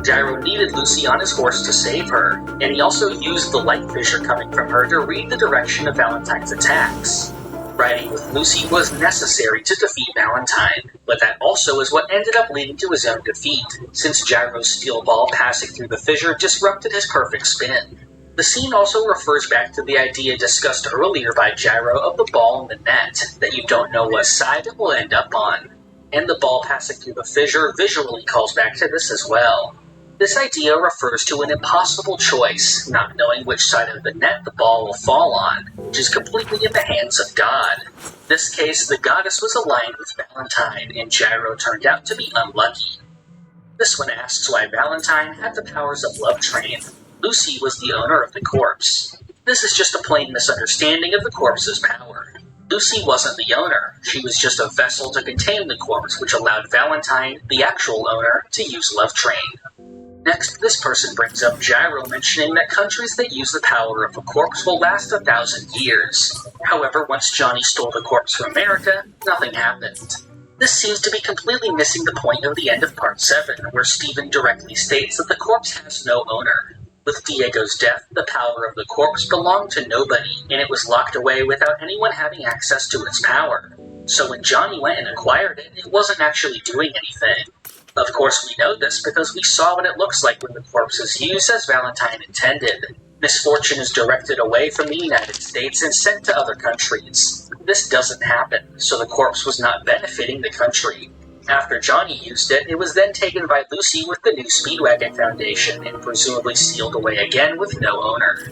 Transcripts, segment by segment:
Gyro needed Lucy on his horse to save her, and he also used the light fissure coming from her to read the direction of Valentine's attacks. Riding with Lucy was necessary to defeat Valentine, but that also is what ended up leading to his own defeat, since Gyro's steel ball passing through the fissure disrupted his perfect spin. The scene also refers back to the idea discussed earlier by Gyro of the ball in the net, that you don't know what side it will end up on. And the ball passing through the fissure visually calls back to this as well. This idea refers to an impossible choice, not knowing which side of the net the ball will fall on, which is completely in the hands of God. In this case, the goddess was aligned with Valentine, and Gyro turned out to be unlucky. This one asks why Valentine had the powers of Love Train. Lucy was the owner of the corpse. This is just a plain misunderstanding of the corpse's power. Lucy wasn't the owner, she was just a vessel to contain the corpse, which allowed Valentine, the actual owner, to use Love Train. Next, this person brings up Gyro mentioning that countries that use the power of a corpse will last 1,000 years. However, once Johnny stole the corpse from America, nothing happened. This seems to be completely missing the point of the end of Part 7, where Stephen directly states that the corpse has no owner. With Diego's death, the power of the corpse belonged to nobody, and it was locked away without anyone having access to its power. So when Johnny went and acquired it, it wasn't actually doing anything. Of course, we know this because we saw what it looks like when the corpse is used as Valentine intended. Misfortune is directed away from the United States and sent to other countries. This doesn't happen, so the corpse was not benefiting the country. After Johnny used it, it was then taken by Lucy with the new Speedwagon Foundation and presumably sealed away again with no owner.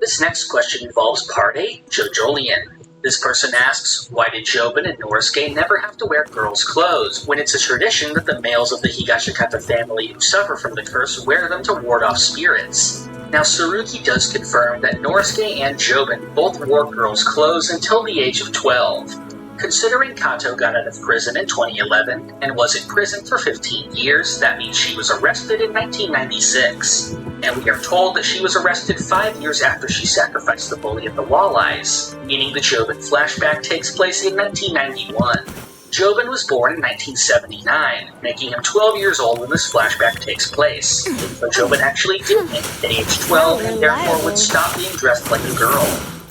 This next question involves Part 8, JoJolian. This person asks, why did Jobin and Norisuke never have to wear girls' clothes, when it's a tradition that the males of the Higashikata family who suffer from the curse wear them to ward off spirits? Now, Tsurugi does confirm that Norisuke and Jobin both wore girls' clothes until the age of 12. Considering Kato got out of prison in 2011 and was in prison for 15 years, that means she was arrested in 1996. And we are told that she was arrested 5 years after she sacrificed the bully at the Walleyes, meaning the Jobin flashback takes place in 1991. Jobin was born in 1979, making him 12 years old when this flashback takes place. But Jobin actually did hit at age 12 and therefore would stop being dressed like a girl.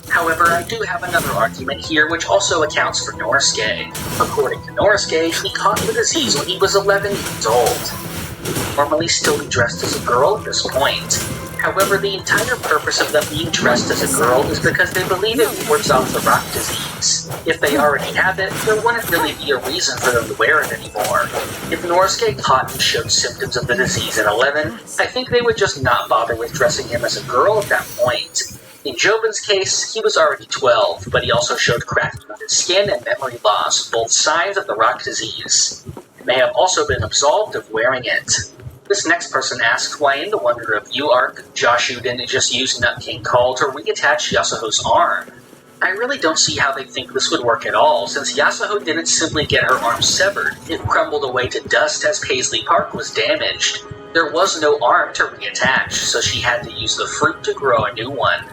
However, I do have another argument here which also accounts for Norisuke. According to Norisuke, he caught the disease when he was 11 years old. Normally still be dressed as a girl at this point. However, the entire purpose of them being dressed as a girl is because they believe it wards off the rock disease. If they already have it, there wouldn't really be a reason for them to wear it anymore. If Norisuke caught and showed symptoms of the disease at 11, I think they would just not bother with dressing him as a girl at that point. In Jobin's case, he was already 12, but he also showed cracking of his skin and memory loss, both signs of the rock disease. He may have also been absolved of wearing it. This next person asks why in the Wonder of You arc, Joshu didn't just use Nut King Call to reattach Yasuho's arm. I really don't see how they think this would work at all, since Yasuho didn't simply get her arm severed, it crumbled away to dust as Paisley Park was damaged. There was no arm to reattach, so she had to use the fruit to grow a new one.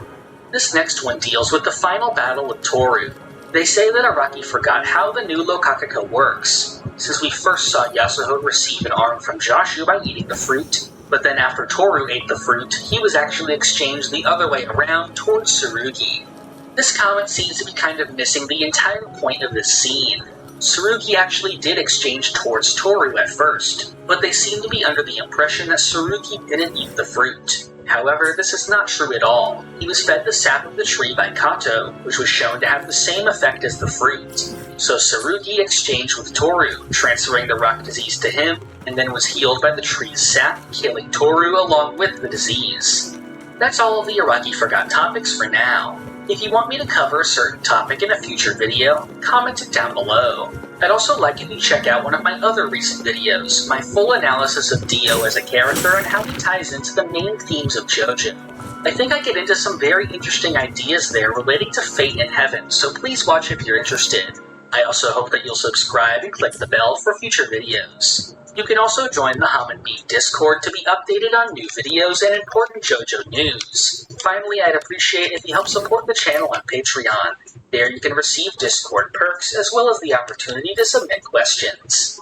This next one deals with the final battle with Toru. They say that Araki forgot how the new Lokakaka works, since we first saw Yasuho receive an arm from Joshu by eating the fruit, but then after Toru ate the fruit, he was actually exchanged the other way around towards Tsurugi. This comment seems to be kind of missing the entire point of this scene. Tsurugi actually did exchange towards Toru at first, but they seem to be under the impression that Tsurugi didn't eat the fruit. However, this is not true at all. He was fed the sap of the tree by Kato, which was shown to have the same effect as the fruit. So Tsurugi exchanged with Toru, transferring the rock disease to him, and then was healed by the tree's sap, killing Toru along with the disease. That's all of the Araki Forgot topics for now. If you want me to cover a certain topic in a future video, comment it down below. I'd also like if you check out one of my other recent videos, my full analysis of Dio as a character and how he ties into the main themes of JoJo. I think I get into some very interesting ideas there relating to fate and heaven, so please watch if you're interested. I also hope that you'll subscribe and click the bell for future videos. You can also join the Hum and Beat Discord to be updated on new videos and important JoJo news. Finally, I'd appreciate if you help support the channel on Patreon. There you can receive Discord perks as well as the opportunity to submit questions.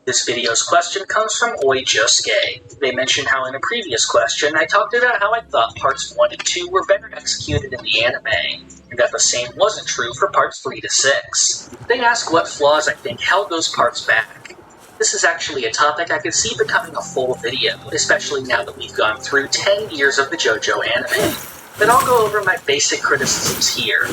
This video's question comes from yyyy. They mentioned how in a previous question I talked about how I thought parts 1 and 2 were better executed in the anime, and that the same wasn't true for parts 3 to 6. They ask what flaws I think held those parts back. This is actually a topic I could see becoming a full video, especially now that we've gone through 10 years of the JoJo anime. But I'll go over my basic criticisms here.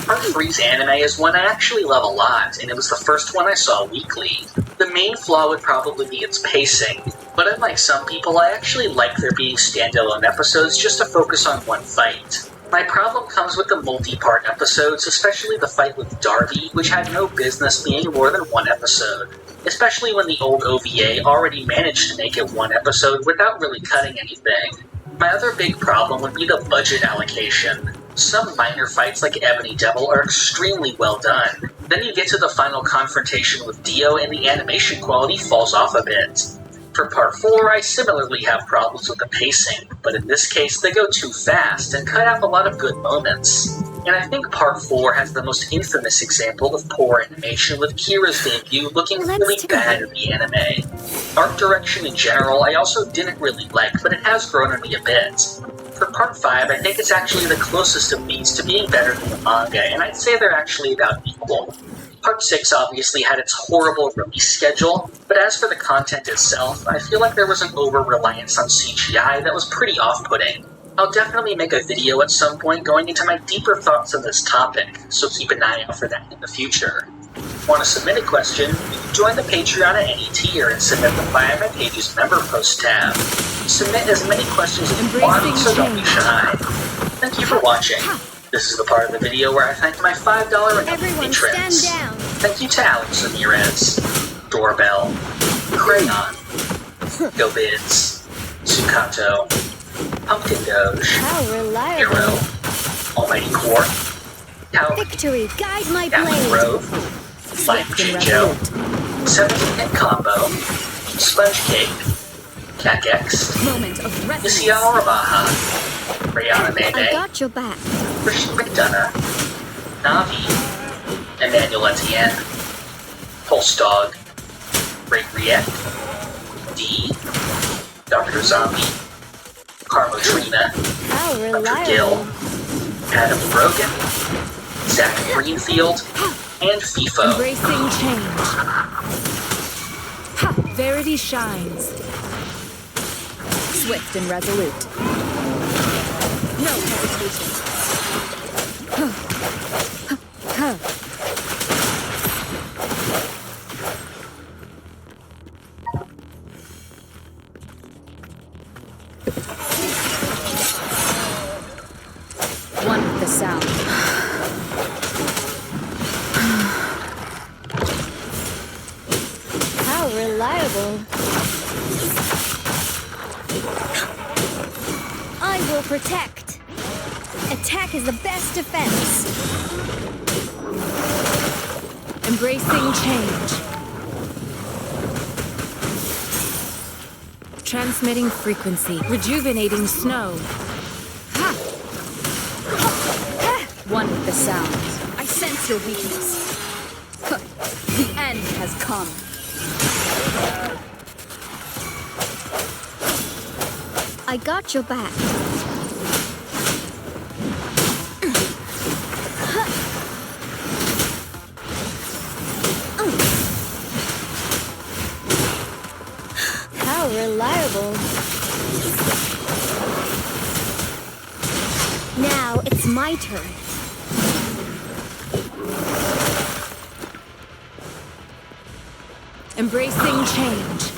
Part 3's anime is one I actually love a lot, and it was the first one I saw weekly. The main flaw would probably be its pacing, but unlike some people, I actually like there being standalone episodes just to focus on one fight. My problem comes with the multi-part episodes, especially the fight with Darby, which had no business being more than one episode. Especially when the old OVA already managed to make it one episode without really cutting anything. My other big problem would be the budget allocation. Some minor fights like Ebony Devil are extremely well done. Then you get to the final confrontation with Dio and the animation quality falls off a bit. For part 4, I similarly have problems with the pacing, but in this case they go too fast and cut out a lot of good moments. And I think part 4 has the most infamous example of poor animation with Kira's debut looking really bad in the anime. Art direction in general I also didn't really like, but it has grown on me a bit. For part 5, I think it's actually the closest of these to being better than the manga, and I'd say they're actually about equal. Part 6 obviously had its horrible release schedule, but as for the content itself, I feel like there was an over-reliance on CGI that was pretty off-putting. I'll definitely make a video at some point going into my deeper thoughts on this topic, so keep an eye out for that in the future. Want to submit a question? Join the Patreon at any tier and submit them via my page's member post tab. Submit as many questions as you want, so don't be shy. Thank you for watching. This is the part of the video where I thank my $5 and up patrons. Thank you to Alex Ramirez, Doorbell, Crayon, GoBids, Sukato, Pumpkin Doge, Hero, Almighty Core, Cow, Victory, guide my Captain blade. Grove, Light Chijo, 7-Hit Combo, Sponge Cake, Cakex, Moment of resonance. Missy Arabaha, Rihanna I Mede, got your back. Christian McDonough, Navi, Emmanuel Etienne, Pulse Dog, Ray Riek, D, Dr. Zombie, Carmotrina, How Hunter Gill, reliable. Adam Brogan, Zach Greenfield, and FIFO. Embracing change. Ha! Verity shines. Swift and resolute. No hesitation. One with the sound. How reliable. I will protect. Attack is the best defense. Embracing change. Transmitting frequency. Rejuvenating snow. Ha! One with the sound. I sense your weakness. The end has come. I got your back. How reliable. Now it's my turn. Embracing change.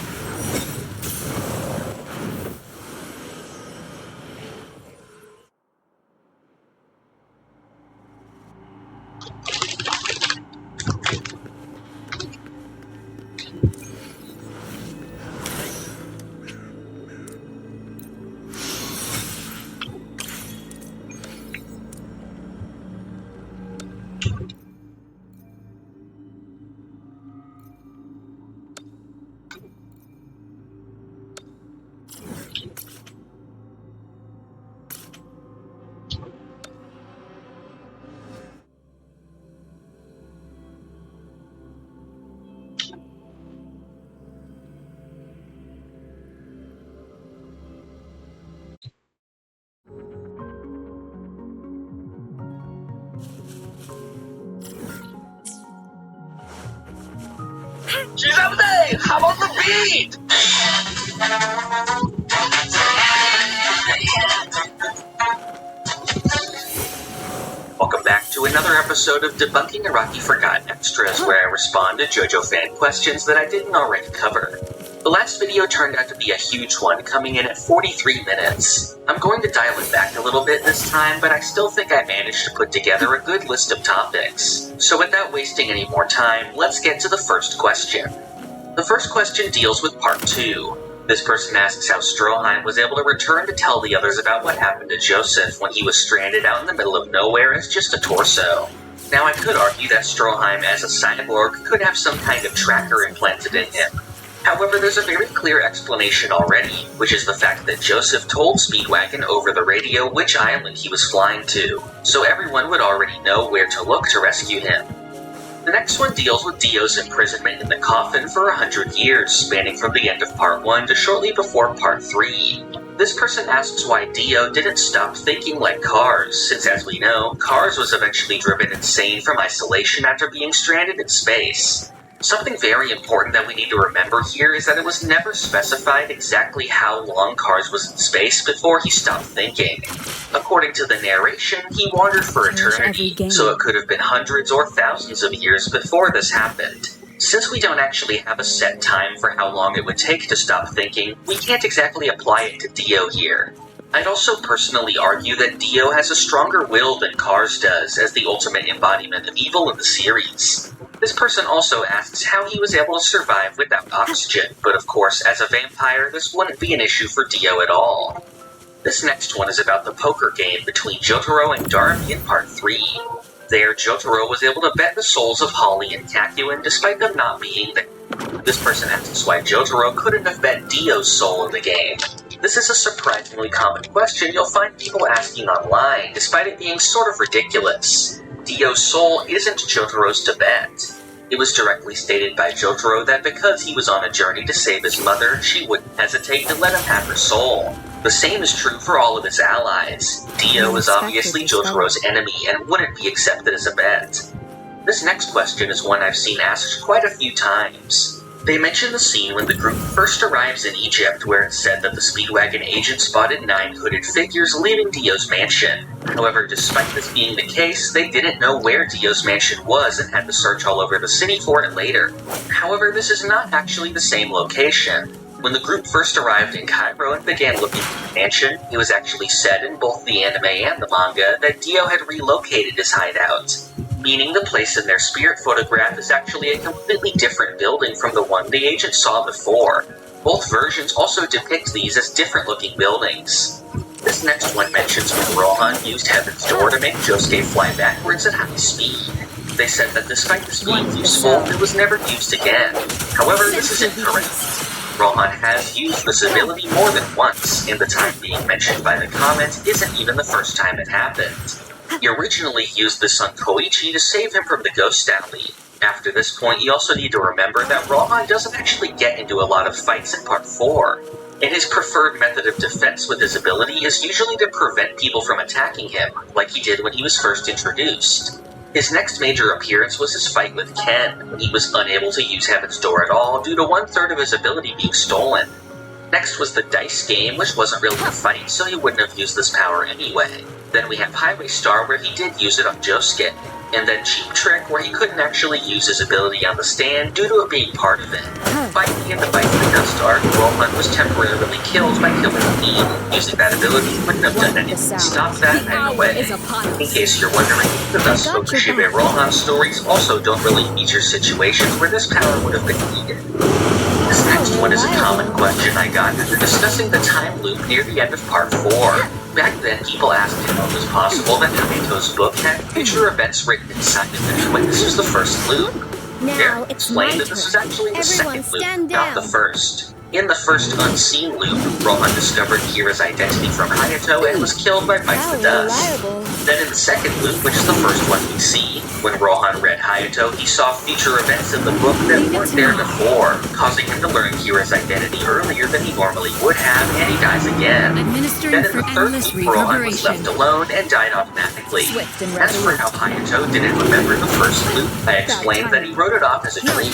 Hey, how about the beat? Welcome back to another episode of Debunking Iraqi Forgotten Extras, where I respond to JoJo fan questions that I didn't already cover. The last video turned out to be a huge one, coming in at 43 minutes. I'm going to dial it back a little bit this time, but I still think I managed to put together a good list of topics. So without wasting any more time, let's get to the first question. The first question deals with part 2. This person asks how Stroheim was able to return to tell the others about what happened to Joseph when he was stranded out in the middle of nowhere as just a torso. Now I could argue that Stroheim as a cyborg could have some kind of tracker implanted in him. However, there's a very clear explanation already, which is the fact that Joseph told Speedwagon over the radio which island he was flying to, so everyone would already know where to look to rescue him. The next one deals with Dio's imprisonment in the coffin for 100 years, spanning from the end of Part 1 to shortly before Part 3. This person asks why Dio didn't stop thinking like Cars, since as we know, Cars was eventually driven insane from isolation after being stranded in space. Something very important that we need to remember here is that it was never specified exactly how long Cars was in space before he stopped thinking. According to the narration, he wandered for eternity, so it could have been hundreds or thousands of years before this happened. Since we don't actually have a set time for how long it would take to stop thinking, we can't exactly apply it to Dio here. I'd also personally argue that Dio has a stronger will than Cars does as the ultimate embodiment of evil in the series. This person also asks how he was able to survive without oxygen, but of course, as a vampire, this wouldn't be an issue for Dio at all. This next one is about the poker game between Jotaro and Darby in Part 3. There, Jotaro was able to bet the souls of Holly and Kakyoin despite them not being there. This person asks why Jotaro couldn't have bet Dio's soul in the game. This is a surprisingly common question you'll find people asking online, despite it being sort of ridiculous. Dio's soul isn't Jotaro's to bet. It was directly stated by Jotaro that because he was on a journey to save his mother, she wouldn't hesitate to let him have her soul. The same is true for all of his allies. Dio is obviously Jotaro's enemy and wouldn't be accepted as a bet. This next question is one I've seen asked quite a few times. They mention the scene when the group first arrives in Egypt where it's said that the Speedwagon agent spotted 9 hooded figures leaving Dio's mansion. However, despite this being the case, they didn't know where Dio's mansion was and had to search all over the city for it later. However, this is not actually the same location. When the group first arrived in Cairo and began looking for the mansion, it was actually said in both the anime and the manga that Dio had relocated his hideout, meaning the place in their spirit photograph is actually a completely different building from the one the agent saw before. Both versions also depict these as different-looking buildings. This next one mentions when Rohan used Heaven's Door to make Josuke fly backwards at high speed. They said that despite this being useful, it was never used again. However, this is incorrect. Rohan has used this ability more than once, and the time being mentioned by the comment isn't even the first time it happened. He originally used this on Koichi to save him from the Ghost Alley. After this point, you also need to remember that Rohan doesn't actually get into a lot of fights in Part 4, and his preferred method of defense with his ability is usually to prevent people from attacking him, like he did when he was first introduced. His next major appearance was his fight with Ken, when he was unable to use Heaven's Door at all due to 1/3 of his ability being stolen. Next was the dice game, which wasn't really a fight, so he wouldn't have used this power anyway. Then we have Highway Star, where he did use it on Josuke, and then Cheap Trick, where he couldn't actually use his ability on the stand due to it being part of it. Finally, in the Bite the Dust arc, Rohan was temporarily killed by killing Bean. Using that ability, he wouldn't have done anything to stop that anyway. In case you're wondering, the Dust Fukushibe Rohan stories also don't really feature situations where this power would have been needed. This next one is a common question I got after discussing the time loop near the end of Part 4. Back then, people asked how it was possible that Naruto's book had future events written inside of it when this was the first loop. Now Eric it's explained my that this was turn. actually the Everyone second loop, stand not the down. first. In the first unseen loop, Rohan discovered Kira's identity from Hayato and was killed by Fight the Dust. Then in the second loop, which is the first one we see, when Rohan read Hayato, he saw future events in the book that weren't there before, causing him to learn Kira's identity earlier than he normally would have, and he dies again. Then in the third loop, Rohan was left alone and died automatically. As for how Hayato didn't remember the first loop, I explained that he wrote it off as a dream.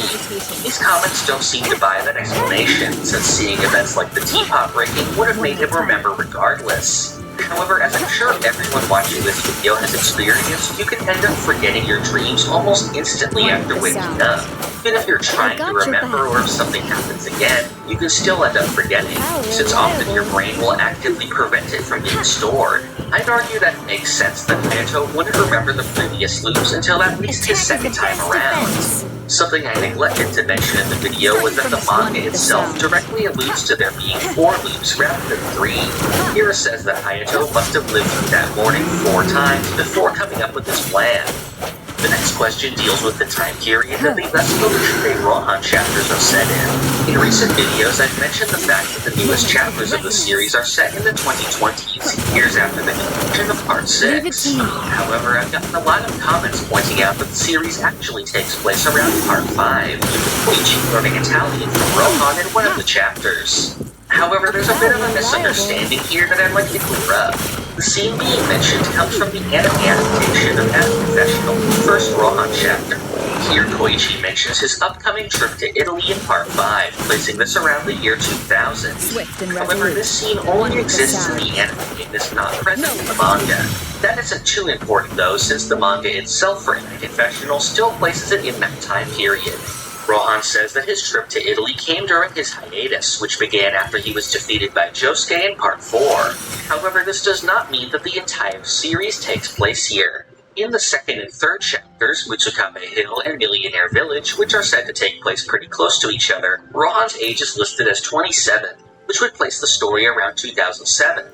These comments don't seem to buy that explanation, since seeing events like the teapot breaking would have made him remember regardless. However, as I'm sure everyone watching this video has experienced, you can end up forgetting your dreams almost instantly after waking up. Even if you're trying to remember or if something happens again, you can still end up forgetting, since often your brain will actively prevent it from being stored. I'd argue that it makes sense that Hayato wouldn't remember the previous loops until at least his second time around. Something I neglected to mention in the video was that the manga itself directly alludes to there being 4 loops rather than 3. Kira says that Hayato must have lived through that morning 4 times before coming up with this plan. The next question deals with the time period that the Let's Go Shurei Rohan chapters are set in. In recent videos, I've mentioned the fact that the newest chapters of the series are set in the 2020s, years after the conclusion of Part 6. However, I've gotten a lot of comments pointing out that the series actually takes place around Part 5, with Koichi learning Italian from Rohan in one of the chapters. However, there's a bit of a misunderstanding here that I'd like to clear up. The scene being mentioned comes from the anime adaptation of As Professional, the first Rohan chapter. Here, Koichi mentions his upcoming trip to Italy in Part 5, placing this around the year 2000. However, this scene only exists in the anime and is not present in the manga. That isn't too important though, since the manga itself for As Professional still places it in that time period. Rohan says that his trip to Italy came during his hiatus, which began after he was defeated by Josuke in Part 4. However, this does not mean that the entire series takes place here. In the second and third chapters, Mitsukame Hill and Millionaire Village, which are said to take place pretty close to each other, Rohan's age is listed as 27, which would place the story around 2007.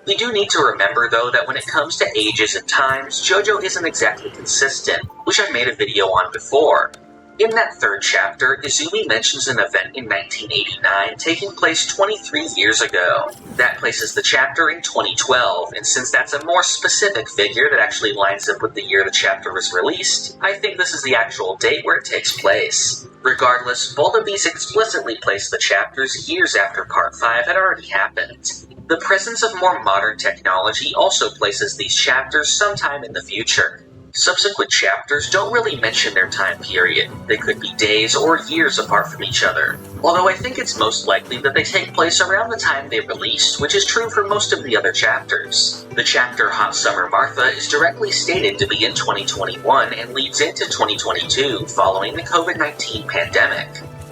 We do need to remember, though, that when it comes to ages and times, JoJo isn't exactly consistent, which I've made a video on before. In that third chapter, Izumi mentions an event in 1989 taking place 23 years ago. That places the chapter in 2012, and since that's a more specific figure that actually lines up with the year the chapter was released, I think this is the actual date where it takes place. Regardless, both of these explicitly place the chapters years after Part 5 had already happened. The presence of more modern technology also places these chapters sometime in the future. Subsequent chapters don't really mention their time period. They could be days or years apart from each other. Although I think it's most likely that they take place around the time they released, which is true for most of the other chapters. The chapter Hot Summer Martha is directly stated to be in 2021 and leads into 2022 following the COVID-19 pandemic.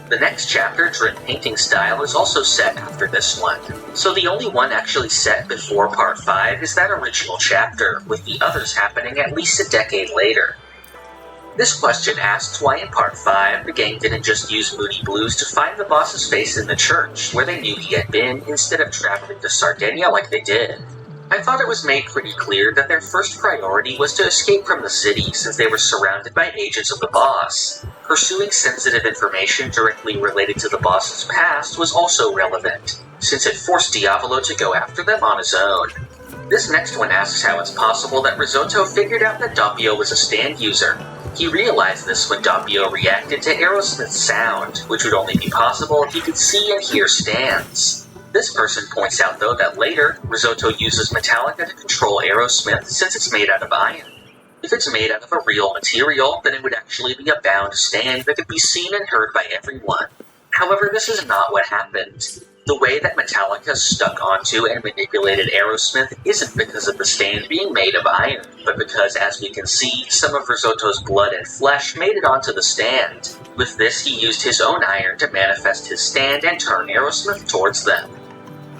The next chapter, Drip Painting Style, is also set after this one, so the only one actually set before Part 5 is that original chapter, with the others happening at least a decade later. This question asks why in Part 5 the gang didn't just use Moody Blues to find the boss's face in the church, where they knew he had been, instead of traveling to Sardinia like they did. I thought it was made pretty clear that their first priority was to escape from the city since they were surrounded by agents of the boss. Pursuing sensitive information directly related to the boss's past was also relevant, since it forced Diavolo to go after them on his own. This next one asks how it's possible that Risotto figured out that Doppio was a stand user. He realized this when Doppio reacted to Aerosmith's sound, which would only be possible if he could see and hear stands. This person points out, though, that later, Risotto uses Metallica to control Aerosmith since it's made out of iron. If it's made out of a real material, then it would actually be a bound stand that could be seen and heard by everyone. However, this is not what happened. The way that Metallica stuck onto and manipulated Aerosmith isn't because of the stand being made of iron, but because, as we can see, some of Risotto's blood and flesh made it onto the stand. With this, he used his own iron to manifest his stand and turn Aerosmith towards them.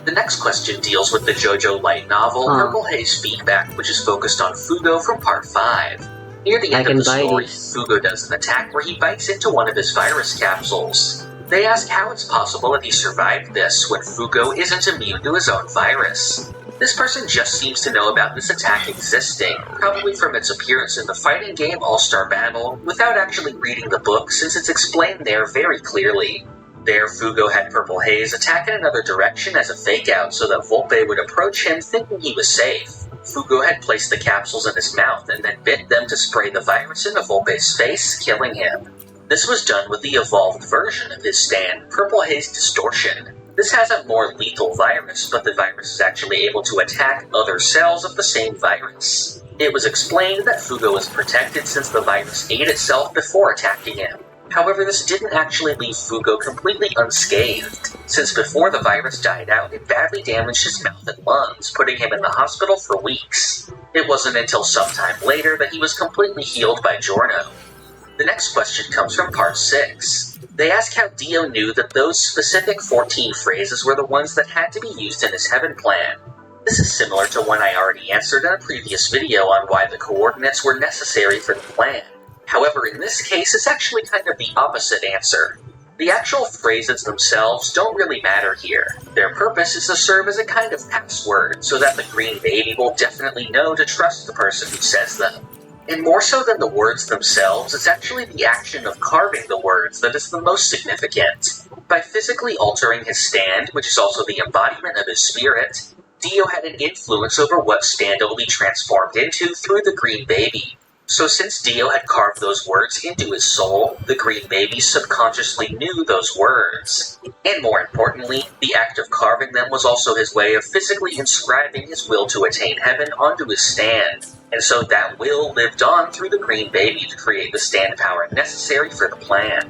The next question deals with the JoJo light novel Purple Haze Feedback, which is focused on Fugo from Part 5. Near the end of the story, Fugo does an attack where he bites into one of his virus capsules. They ask how it's possible that he survived this when Fugo isn't immune to his own virus. This person just seems to know about this attack existing, probably from its appearance in the fighting game All-Star Battle, without actually reading the book since it's explained there very clearly. There, Fugo had Purple Haze attack in another direction as a fake-out so that Volpe would approach him thinking he was safe. Fugo had placed the capsules in his mouth and then bit them to spray the virus into Volpe's face, killing him. This was done with the evolved version of his stand, Purple Haze Distortion. This has a more lethal virus, but the virus is actually able to attack other cells of the same virus. It was explained that Fugo was protected since the virus ate itself before attacking him. However, this didn't actually leave Fugo completely unscathed, since before the virus died out, it badly damaged his mouth and lungs, putting him in the hospital for weeks. It wasn't until sometime later that he was completely healed by Giorno. The next question comes from part 6. They ask how Dio knew that those specific 14 phrases were the ones that had to be used in his heaven plan. This is similar to one I already answered in a previous video on why the coordinates were necessary for the plan. However, in this case, it's actually kind of the opposite answer. The actual phrases themselves don't really matter here. Their purpose is to serve as a kind of password, so that the green baby will definitely know to trust the person who says them. And more so than the words themselves, it's actually the action of carving the words that is the most significant. By physically altering his stand, which is also the embodiment of his spirit, Dio had an influence over what Stando will be transformed into through the green baby. So since Dio had carved those words into his soul, the green baby subconsciously knew those words. And more importantly, the act of carving them was also his way of physically inscribing his will to attain heaven onto his stand. And so that will lived on through the green baby to create the stand power necessary for the plan.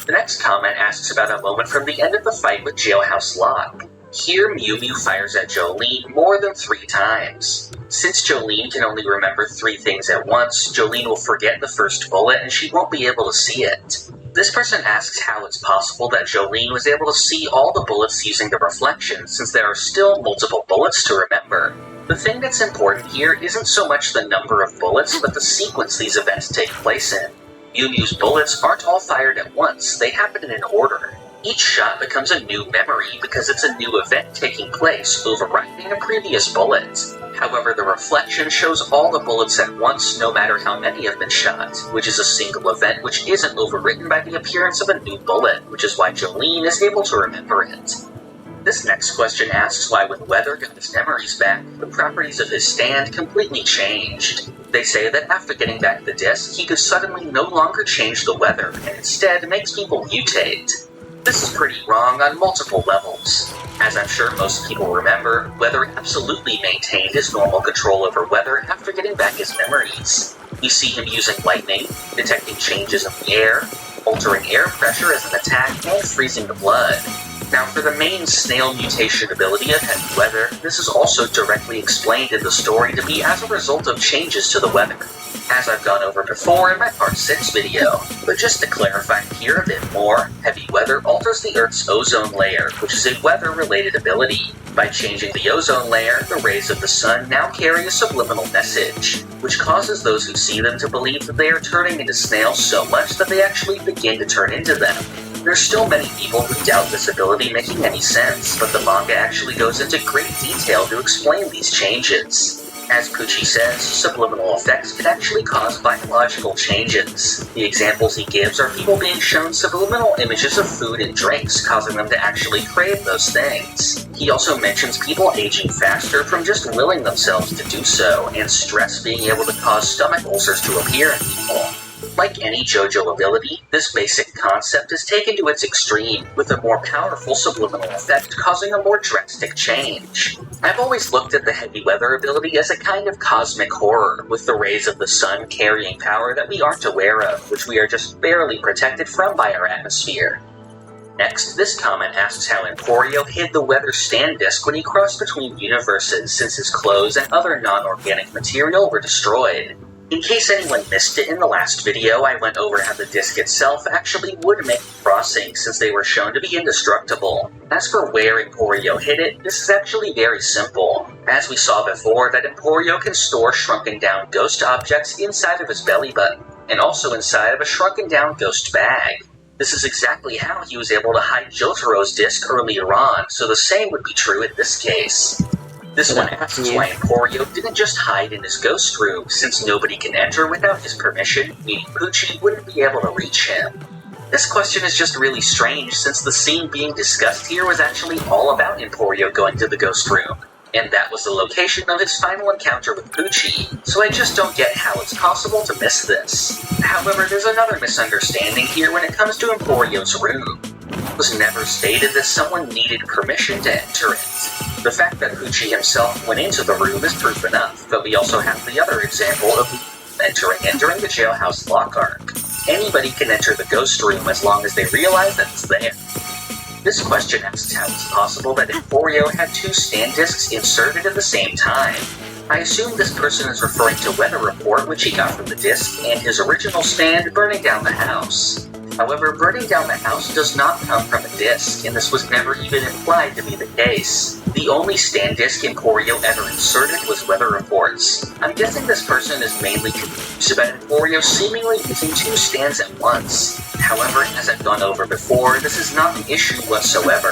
The next comment asks about a moment from the end of the fight with Jailhouse Locke. Here, Mew Mew fires at Jolene more than 3 times. Since Jolene can only remember 3 things at once, Jolene will forget the first bullet and she won't be able to see it. This person asks how it's possible that Jolene was able to see all the bullets using the reflection, since there are still multiple bullets to remember. The thing that's important here isn't so much the number of bullets, but the sequence these events take place in. Mew Mew's bullets aren't all fired at once, they happen in an order. Each shot becomes a new memory because it's a new event taking place, overriding a previous bullet. However, the reflection shows all the bullets at once no matter how many have been shot, which is a single event which isn't overwritten by the appearance of a new bullet, which is why Jolene is able to remember it. This next question asks why when Weather got his memories back, the properties of his stand completely changed. They say that after getting back the disc, he could suddenly no longer change the weather, and instead makes people mutate. This is pretty wrong on multiple levels. As I'm sure most people remember, Weather absolutely maintained his normal control over weather after getting back his memories. You see him using lightning, detecting changes in the air, altering air pressure as an attack, and freezing the blood. Now, for the main snail mutation ability of Heavy Weather, this is also directly explained in the story to be as a result of changes to the weather, as I've gone over before in my Part 6 video. But just to clarify here a bit more, Heavy Weather alters the Earth's ozone layer, which is a weather-related ability. By changing the ozone layer, the rays of the sun now carry a subliminal message, which causes those who see them to believe that they are turning into snails so much that they actually begin to turn into them. There's still many people who doubt this ability making any sense, but the manga actually goes into great detail to explain these changes. As Pucci says, subliminal effects can actually cause biological changes. The examples he gives are people being shown subliminal images of food and drinks, causing them to actually crave those things. He also mentions people aging faster from just willing themselves to do so, and stress being able to cause stomach ulcers to appear in people. Like any JoJo ability, this basic concept is taken to its extreme, with a more powerful subliminal effect causing a more drastic change. I've always looked at the Heavy Weather ability as a kind of cosmic horror, with the rays of the sun carrying power that we aren't aware of, which we are just barely protected from by our atmosphere. Next, this comment asks how Emporio hid the weather stand disc when he crossed between universes, since his clothes and other non-organic material were destroyed. In case anyone missed it in the last video, I went over how the disc itself actually would make the crossing, since they were shown to be indestructible. As for where Emporio hid it, this is actually very simple. As we saw before, that Emporio can store shrunken down ghost objects inside of his belly button, and also inside of a shrunken down ghost bag. This is exactly how he was able to hide Jotaro's disc earlier on, so the same would be true in this case. This one asks why Emporio didn't just hide in his ghost room, since nobody can enter without his permission, meaning Pucci wouldn't be able to reach him. This question is just really strange since the scene being discussed here was actually all about Emporio going to the ghost room, and that was the location of his final encounter with Poochie, so I just don't get how it's possible to miss this. However, there's another misunderstanding here when it comes to Emporio's room. It was never stated that someone needed permission to enter it. The fact that Poochie himself went into the room is proof enough, but we also have the other example of entering it during the jailhouse lock arc. Anybody can enter the ghost room as long as they realize that it's there. This question asks how it's possible that Emporio had two stand discs inserted at the same time. I assume this person is referring to Weather Report, which he got from the disc, and his original stand burning down the house. However, burning down the house does not come from a disc, and this was never even implied to be the case. The only stand disc Emporio ever inserted was Weather Reports. I'm guessing this person is mainly confused about Emporio seemingly using two stands at once. However, as I've gone over before, this is not an issue whatsoever.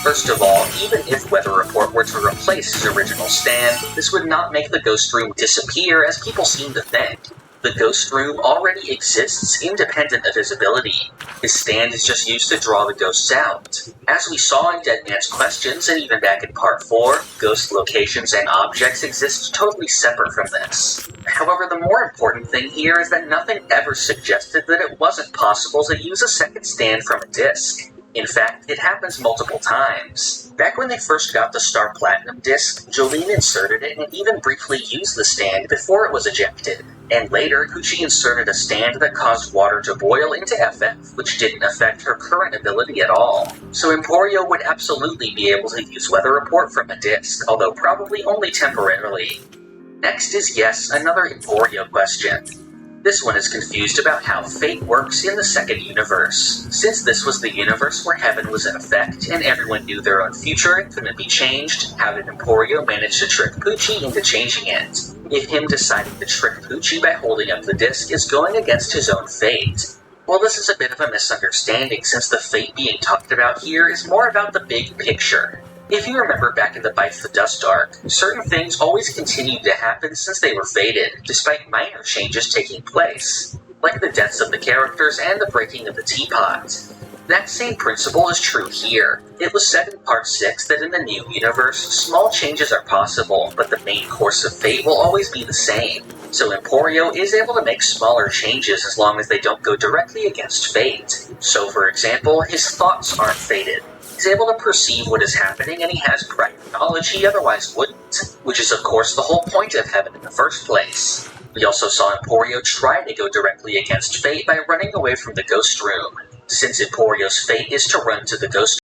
First of all, even if Weather Report were to replace his original stand, this would not make the ghost room disappear as people seem to think. The ghost room already exists independent of his ability. His stand is just used to draw the ghosts out. As we saw in Dead Man's Questions, and even back in Part 4, ghost locations and objects exist totally separate from this. However, the more important thing here is that nothing ever suggested that it wasn't possible to use a second stand from a disc. In fact, it happens multiple times. Back when they first got the Star Platinum disc, Jolene inserted it and even briefly used the stand before it was ejected. And later, Poochie inserted a stand that caused water to boil into FF, which didn't affect her current ability at all. So Emporio would absolutely be able to use Weather Report from a disc, although probably only temporarily. Next is yes, another Emporio question. This one is confused about how fate works in the second universe. Since this was the universe where heaven was in effect, and everyone knew their own future and couldn't be changed, how did Emporio manage to trick Poochie into changing it? If him deciding to trick Poochie by holding up the disc is going against his own fate. Well, this is a bit of a misunderstanding since the fate being talked about here is more about the big picture. If you remember back in the Bite the Dust arc, certain things always continued to happen since they were fated, despite minor changes taking place, like the deaths of the characters and the breaking of the teapot. That same principle is true here. It was said in Part 6 that in the new universe, small changes are possible, but the main course of fate will always be the same. So Emporio is able to make smaller changes as long as they don't go directly against fate. So for example, his thoughts aren't fated. He's able to perceive what is happening and he has prior knowledge he otherwise wouldn't, which is of course the whole point of heaven in the first place. We also saw Emporio try to go directly against fate by running away from the ghost room. Since Emporio's fate is to run to the ghost